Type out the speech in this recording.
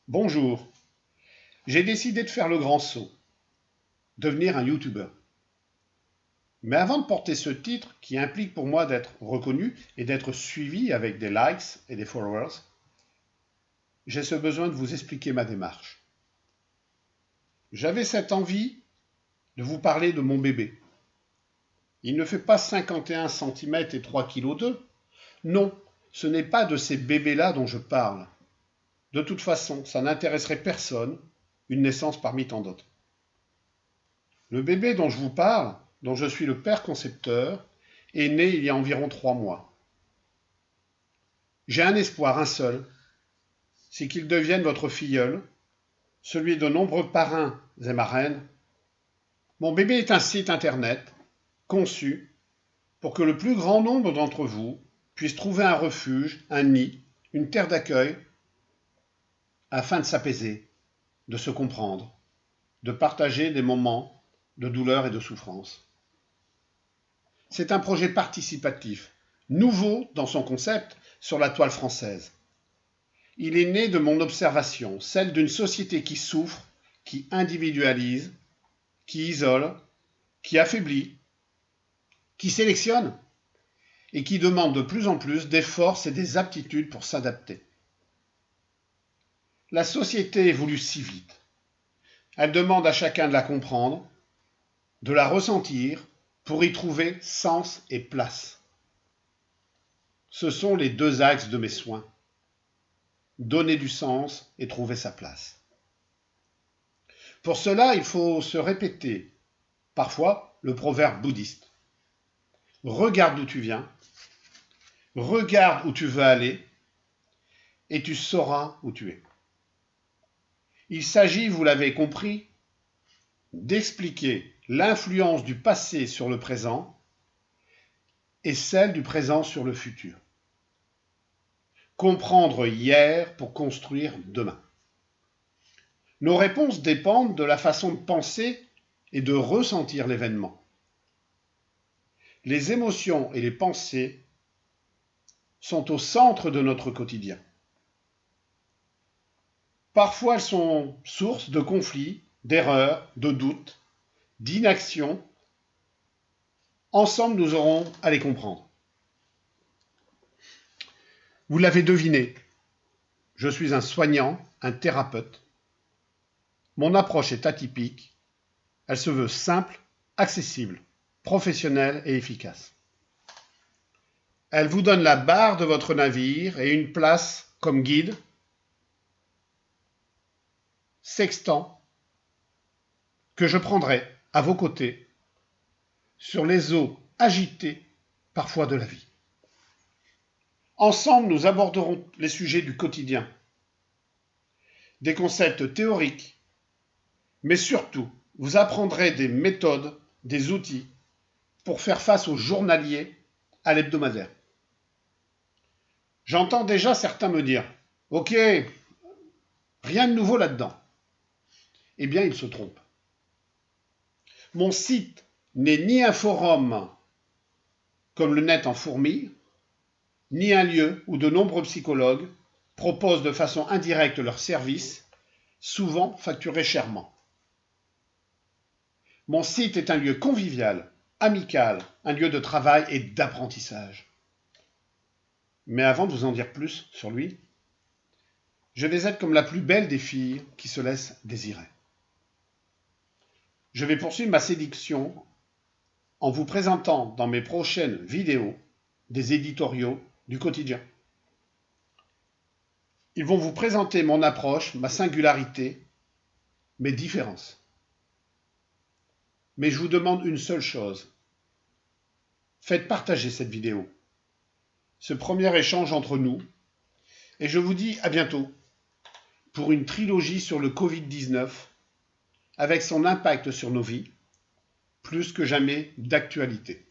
Bonjour, j'ai décidé de faire le grand saut, devenir un YouTuber. Mais avant de porter ce titre, qui implique pour moi d'être reconnu et d'être suivi avec des likes et des followers, j'ai ce besoin de vous expliquer ma démarche. J'avais cette envie de vous parler de mon bébé. Il ne fait pas 51 cm et 3 kg 2. Non, ce n'est pas de ces bébés-là dont je parle. De toute façon, ça n'intéresserait personne, une naissance parmi tant d'autres. Le bébé dont je vous parle, dont je suis le père concepteur, est né il y a environ 3 mois. J'ai un espoir, un seul, c'est qu'il devienne votre filleul, celui de nombreux parrains et marraines. Mon bébé est un site internet conçu pour que le plus grand nombre d'entre vous puisse trouver un refuge, un nid, une terre d'accueil, afin de s'apaiser, de se comprendre, de partager des moments de douleur et de souffrance. C'est un projet participatif, nouveau dans son concept sur la toile française. Il est né de mon observation, celle d'une société qui souffre, qui individualise, qui isole, qui affaiblit, qui sélectionne et qui demande de plus en plus des forces et des aptitudes pour s'adapter. La société évolue si vite. Elle demande à chacun de la comprendre, de la ressentir, pour y trouver sens et place. Ce sont les deux axes de mes soins. Donner du sens et trouver sa place. Pour cela, il faut se répéter, parfois, le proverbe bouddhiste. Regarde d'où tu viens, regarde où tu veux aller, et tu sauras où tu es. Il s'agit, vous l'avez compris, d'expliquer l'influence du passé sur le présent et celle du présent sur le futur. Comprendre hier pour construire demain. Nos réponses dépendent de la façon de penser et de ressentir l'événement. Les émotions et les pensées sont au centre de notre quotidien. Parfois, elles sont source de conflits, d'erreurs, de doutes, d'inaction. Ensemble, nous aurons à les comprendre. Vous l'avez deviné, je suis un soignant, un thérapeute. Mon approche est atypique. Elle se veut simple, accessible, professionnelle et efficace. Elle vous donne la barre de votre navire et une place comme guide, sextant, que je prendrai à vos côtés sur les eaux agitées parfois de la vie. Ensemble, nous aborderons les sujets du quotidien, des concepts théoriques, mais surtout, vous apprendrez des méthodes, des outils pour faire face au journalier, à l'hebdomadaire. J'entends déjà certains me dire « Ok, rien de nouveau là-dedans ». Eh bien, ils se trompent. Mon site n'est ni un forum comme le net en fourmi, ni un lieu où de nombreux psychologues proposent de façon indirecte leurs services, souvent facturés chèrement. Mon site est un lieu convivial, amical, un lieu de travail et d'apprentissage. Mais avant de vous en dire plus sur lui, je vais être comme la plus belle des filles qui se laissent désirer. Je vais poursuivre ma séduction en vous présentant dans mes prochaines vidéos des éditoriaux du quotidien. Ils vont vous présenter mon approche, ma singularité, mes différences. Mais je vous demande une seule chose. Faites partager cette vidéo, ce premier échange entre nous, et je vous dis à bientôt pour une trilogie sur le Covid-19 avec son impact sur nos vies, plus que jamais d'actualité.